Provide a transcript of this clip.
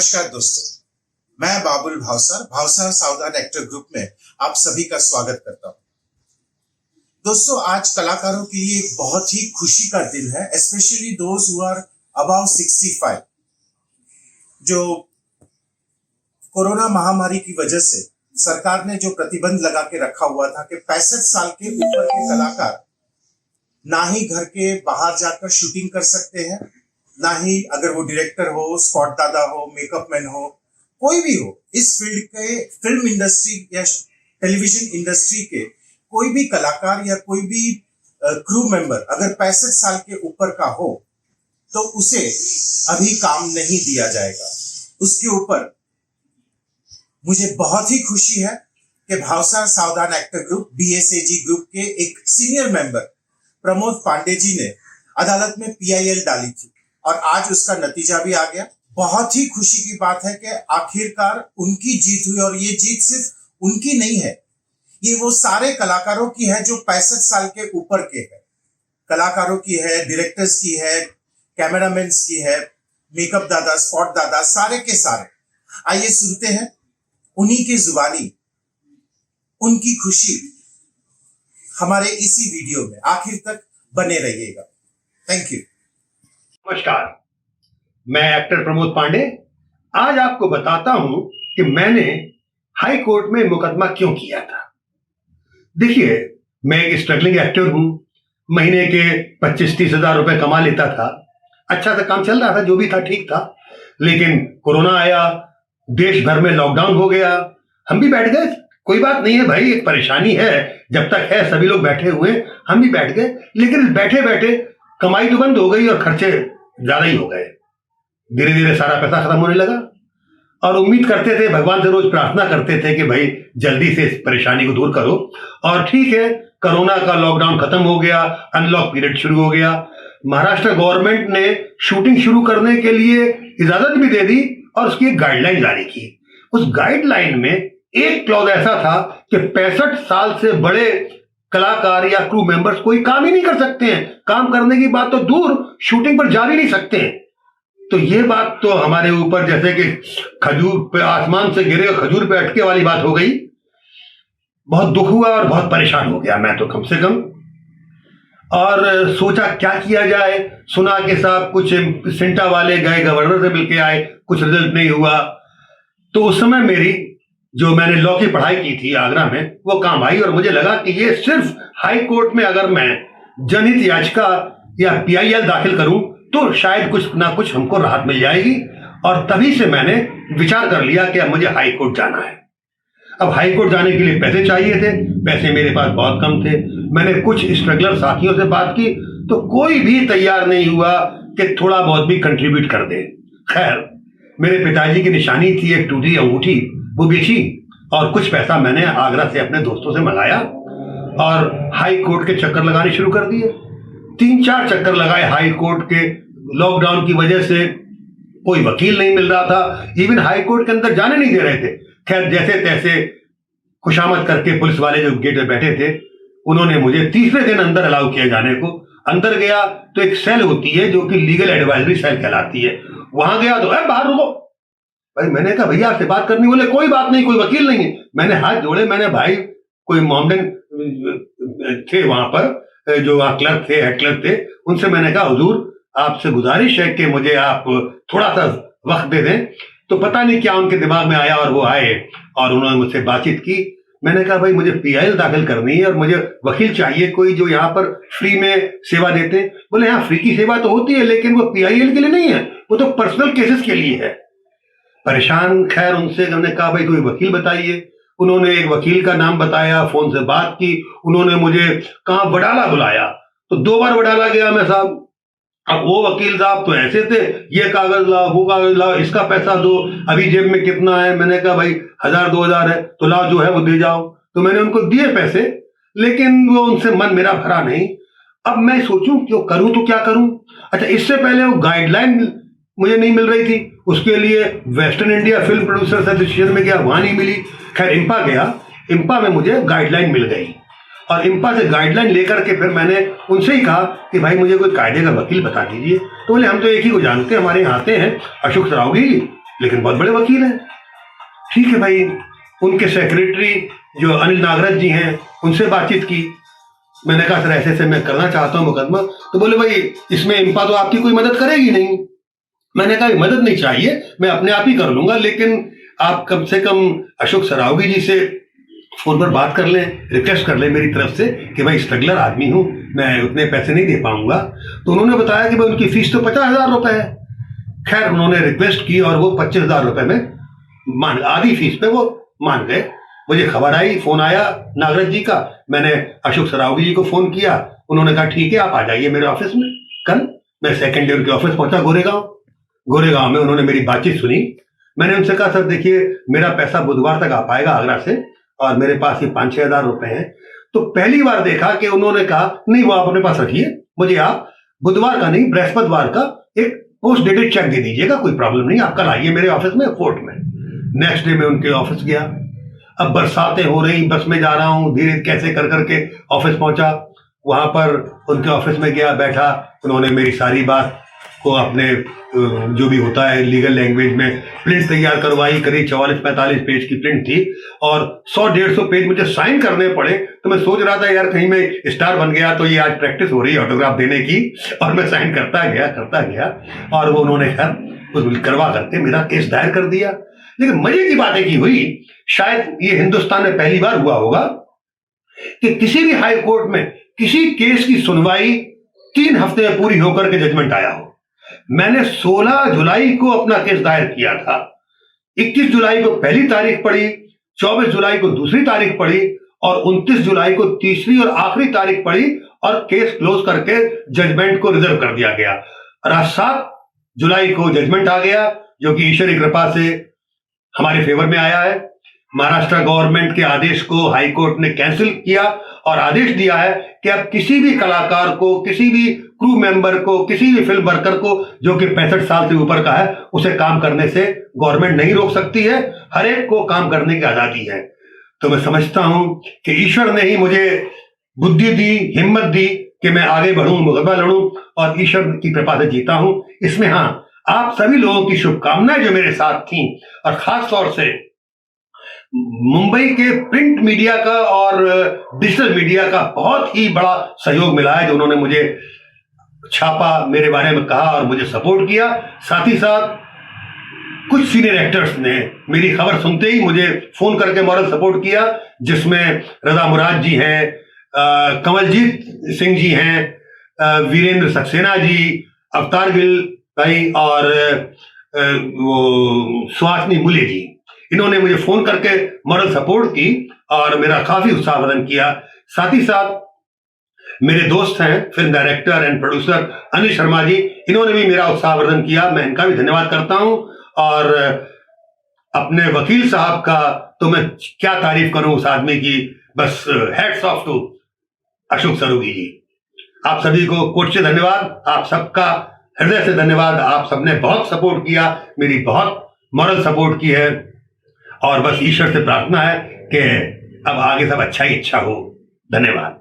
नमस्कार दोस्तों, मैं बाबुल भावसार सावधान एक्टर ग्रुप में आप सभी का स्वागत करता हूं। दोस्तों, आज कलाकारों के लिए एक बहुत ही खुशी का दिन है, specially those who are above 65, जो कोरोना महामारी की वजह से सरकार ने जो प्रतिबंध लगा के रखा हुआ था कि 65 साल के ऊपर के कलाकार ना ही घर के बाहर जाकर शूटिंग कर सकते हैं, ना ही अगर वो डायरेक्टर हो, स्पॉट दादा हो, मेकअप मैन हो, कोई भी हो, इस फील्ड के फिल्म इंडस्ट्री या टेलीविजन इंडस्ट्री के कोई भी कलाकार या कोई भी क्रू मेंबर अगर 65 साल के ऊपर का हो तो उसे अभी काम नहीं दिया जाएगा। उसके ऊपर मुझे बहुत ही खुशी है कि भावसार सावधान एक्टर ग्रुप BSAG ग्रुप के एक सीनियर मेंबर प्रमोद पांडे जी ने अदालत में PIL डाली थी और आज उसका नतीजा भी आ गया। बहुत ही खुशी की बात है कि आखिरकार उनकी जीत हुई और ये जीत सिर्फ उनकी नहीं है, ये वो सारे कलाकारों की है जो 65 साल के ऊपर के हैं। कलाकारों की है, डायरेक्टर्स की है, कैमरामैन की है, मेकअप दादा, स्पॉट दादा, सारे के सारे। आइए सुनते हैं उन्हीं की जुबानी उनकी खुशी हमारे इसी वीडियो में। आखिर तक बने रहिएगा। Thank you. नमस्कार, मैं एक्टर प्रमोद पांडे आज आपको बताता हूं कि मैंने हाई कोर्ट में मुकदमा क्यों किया था। देखिए, मैं एक स्ट्रगलिंग एक्टर हूं, महीने के 25-30 हजार रुपए कमा लेता था, अच्छा सा काम चल रहा था, जो भी था ठीक था। लेकिन कोरोना आया, देश भर में लॉकडाउन हो गया, हम भी बैठ गए। कोई बात नहीं है भाई, एक परेशानी है, जब तक है सभी लोग बैठे हुए, हम भी बैठ गए। लेकिन बैठे बैठे कमाई तो बंद हो गई और खर्चे ज्यादा ही हो गए। धीरे धीरे सारा पैसा खत्म होने लगा और उम्मीद करते थे, भगवान से रोज प्रार्थना करते थे कि भाई जल्दी से इस परेशानी को दूर करो। और ठीक है, कोरोना का लॉकडाउन खत्म हो गया, अनलॉक पीरियड शुरू हो गया। महाराष्ट्र गवर्नमेंट ने शूटिंग शुरू करने के लिए इजाजत भी दे दी और उसकी एक गाइडलाइन जारी की। उस गाइडलाइन में एक क्लॉज ऐसा था कि 65 साल से बड़े कलाकार या क्रू मेंबर्स कोई काम ही नहीं कर सकते हैं। काम करने की बात तो दूर, शूटिंग पर जा भी नहीं सकते हैं। तो ये बात तो हमारे ऊपर जैसे कि खजूर पे, आसमान से गिरे और खजूर पे अटके वाली बात हो गई। बहुत दुख हुआ और बहुत परेशान हो गया मैं तो, कम से कम। और सोचा क्या किया जाए। सुना कि साहब कुछ सिंटा वाले गए, गवर्नर से मिलके आए, कुछ रिजल्ट नहीं हुआ। तो उस समय मेरी जो मैंने लॉ की पढ़ाई की थी आगरा में, वो काम आई और मुझे लगा कि ये सिर्फ हाई कोर्ट में अगर मैं जनहित याचिका या PIL दाखिल करूं तो शायद कुछ ना कुछ हमको राहत मिल जाएगी। और तभी से मैंने विचार कर लिया कि अब मुझे हाई कोर्ट जाना है। अब हाई कोर्ट जाने के लिए पैसे चाहिए थे, पैसे मेरे पास बहुत कम थे। मैंने कुछ स्ट्रगलर साथियों से बात की तो कोई भी तैयार नहीं हुआ कि थोड़ा बहुत भी कंट्रीब्यूट कर दे। खैर, मेरे पिताजी की निशानी थी एक टूटी अंगूठी, वो बेची और कुछ पैसा मैंने आगरा से अपने दोस्तों से मंगाया और हाई कोर्ट के चक्कर लगाने शुरू कर दिए। 3-4 चक्कर लगाए हाई कोर्ट के। लॉकडाउन की वजह से कोई वकील नहीं मिल रहा था, इवन हाई कोर्ट के अंदर जाने नहीं दे रहे थे। खैर, जैसे तैसे खुशामद करके पुलिस वाले जो गेट पे बैठे थे, उन्होंने मुझे तीसरे दिन अंदर अलाउ किया जाने को। अंदर गया तो एक सेल होती है जो कि लीगल एडवाइजरी सेल कहलाती है। वहां गया तो बाहर रुको भाई। मैंने कहा भैया आपसे बात करनी। बोले कोई बात नहीं, कोई वकील नहीं है। मैंने हाथ जोड़े। मैंने भाई, कोई मोमडन थे वहां पर जो क्लर्क थे, हेड क्लर्क थे, उनसे मैंने कहा हुजूर आपसे गुजारिश है कि मुझे आप थोड़ा सा वक्त दे दें। तो पता नहीं क्या उनके दिमाग में आया और वो आए और उन्होंने मुझसे बातचीत की। मैंने कहा भाई मुझे PIL दाखिल करनी है और मुझे वकील चाहिए कोई जो यहाँ पर फ्री में सेवा देते हैं। बोले यहाँ फ्री की सेवा तो होती है लेकिन वो PIL के लिए नहीं है, वो तो पर्सनल केसेस के लिए है। परेशान, खैर उनसे हमने कहा भाई कोई वकील बताइए। उन्होंने एक वकील का नाम बताया, फोन से बात की। उन्होंने मुझे कहा वडाला बुलाया, तो 2 बार वडाला गया मैं साहब। अब वो वकील साहब तो ऐसे थे, ये कागज लाओ, वो कागज लाओ, इसका पैसा दो, अभी जेब में कितना है। मैंने कहा भाई 1000-2000 है, तो लाओ जो है वो दे जाओ। तो मैंने उनको दिए पैसे, लेकिन वो उनसे मन मेरा भरा नहीं। अब मैं सोचूं क्यों करूं तो क्या करूं। अच्छा, इससे पहले वो गाइडलाइन मुझे नहीं मिल रही थी, उसके लिए western India film producers association में गया, वहां नहीं मिली। खैर इम्पा गया, इम्पा में मुझे गाइडलाइन मिल गई और इम्पा से गाइडलाइन लेकर के फिर मैंने उनसे ही कहा कि भाई मुझे कोई कायदे का वकील बता दीजिए। तो बोले हम तो एक ही को जानते हैं, हमारे यहाँ आते हैं, अशोक सरावगी, लेकिन बहुत बड़े वकील हैं। ठीक है भाई, उनके सेक्रेटरी जो अनिल नागराज जी हैं उनसे बातचीत की। मैंने कहा सर ऐसे मैं करना चाहता हूं मुकदमा। तो बोले भाई इसमें इंपा तो आपकी कोई मदद करेगी नहीं। मैंने कहा मदद नहीं चाहिए, मैं अपने आप ही कर लूंगा, लेकिन आप कम से कम अशोक सरावगी जी से फोन पर बात कर लें, रिक्वेस्ट कर लें मेरी तरफ से कि भाई स्ट्रगलर आदमी हूं, मैं उतने पैसे नहीं दे पाऊंगा। तो उन्होंने बताया कि भाई उनकी फीस तो 50,000 रुपए है। खैर उन्होंने रिक्वेस्ट की और वो 25,000 रुपए में आधी फीस पे वो मान गए। मुझे खबर आई, फोन आया नागराज जी का, मैंने अशोक सरावगी जी को फोन किया। उन्होंने कहा ठीक है आप आ जाइए मेरे ऑफिस में कल। मैं सेकेंड डे उनके ऑफिस पहुंचा गोरेगांव में। उन्होंने मेरी बातचीत सुनी। मैंने उनसे कहा सर देखिए मेरा पैसा बुधवार तक आ पाएगा आगरा से, और मेरे पास ये 5-6 हजार रुपए हैं। तो पहली बार देखा कि उन्होंने कहा नहीं वो आप अपने पास रखिए, मुझे आप बुधवार का नहीं बृहस्पतिवार का एक पोस्ट डेटेड चेक दे दीजिएगा, कोई प्रॉब्लम नहीं, आप कल आइए मेरे ऑफिस में फोर्ट में। नेक्स्ट डे मैं उनके ऑफिस गया। अब बरसातें हो रही, बस में जा रहा हूं, धीरे कैसे कर करके ऑफिस पहुंचा। वहां पर उनके ऑफिस में गया, बैठा। उन्होंने मेरी सारी बात को अपने जो भी होता है लीगल लैंग्वेज में प्रिंट तैयार करवाई। करीब 44-45 पेज की प्रिंट थी और 100-150 पेज मुझे साइन करने पड़े। तो मैं सोच रहा था यार कहीं मैं स्टार बन गया तो ये आज प्रैक्टिस हो रही है ऑटोग्राफ देने की, और मैं साइन करता गया और वो उन्होंने खैर करवा करके मेरा केस दायर कर दिया। लेकिन मजे की बात है कि हुई, शायद ये हिंदुस्तान में पहली बार हुआ होगा कि किसी भी हाई कोर्ट में किसी केस की सुनवाई 3 हफ्ते में पूरी होकर के जजमेंट आया हो। मैंने 16 जुलाई को अपना केस दायर किया था, 21 जुलाई को पहली तारीख पड़ी, 24 जुलाई को दूसरी तारीख पड़ी और 29 जुलाई को तीसरी और आखिरी तारीख पड़ी और केस क्लोज करके जजमेंट को रिजर्व कर दिया गया। और आज 7 जुलाई को जजमेंट आ गया जो कि ईश्वर की कृपा से हमारे फेवर में आया है। महाराष्ट्र गवर्नमेंट के आदेश को हाई कोर्ट ने कैंसिल किया और आदेश दिया है कि अब किसी भी कलाकार को, किसी भी क्रू मेंबर को, किसी भी फिल्म वर्कर को जो कि 65 साल से ऊपर का है उसे काम करने से गवर्नमेंट नहीं रोक सकती है। हर एक को काम करने की आजादी है। तो मैं समझता हूं कि ईश्वर ने ही मुझे बुद्धि दी, हिम्मत दी कि मैं आगे बढ़ूं, मुकदमा लड़ूं और ईश्वर की कृपा से जीता हूं। इसमें हाँ, आप सभी लोगों की शुभकामनाएं जो मेरे साथ थी और खास तौर से मुंबई के प्रिंट मीडिया का और डिजिटल मीडिया का बहुत ही बड़ा सहयोग मिला है, जो उन्होंने मुझे छापा, मेरे बारे में कहा और मुझे सपोर्ट किया। साथ ही साथ कुछ सीनियर एक्टर्स ने मेरी खबर सुनते ही मुझे फोन करके मॉरल सपोर्ट किया, जिसमें रजा मुराद जी हैं, कमलजीत सिंह जी हैं, वीरेंद्र सक्सेना जी, अवतार गिल भाई और वो सुहासनी मुले जी। इन्होंने मुझे फोन करके मॉरल सपोर्ट की और मेरा काफी उत्साहवर्धन किया। साथ ही साथ मेरे दोस्त हैं film director and producer Anil Sharma ji, इन्होंने भी मेरा उत्साहवर्धन किया, मैं इनका भी धन्यवाद करता हूं। और अपने वकील साहब का तो मैं क्या तारीफ करूं उस आदमी की, बस hats off to Ashok Saraogi ji. आप सभी को कोर्ट से धन्यवाद, आप सबका हृदय से धन्यवाद। आप सबने बहुत सपोर्ट किया, मेरी बहुत मॉरल सपोर्ट की है और बस ईश्वर से प्रार्थना है कि अब आगे सब अच्छा ही अच्छा हो। धन्यवाद।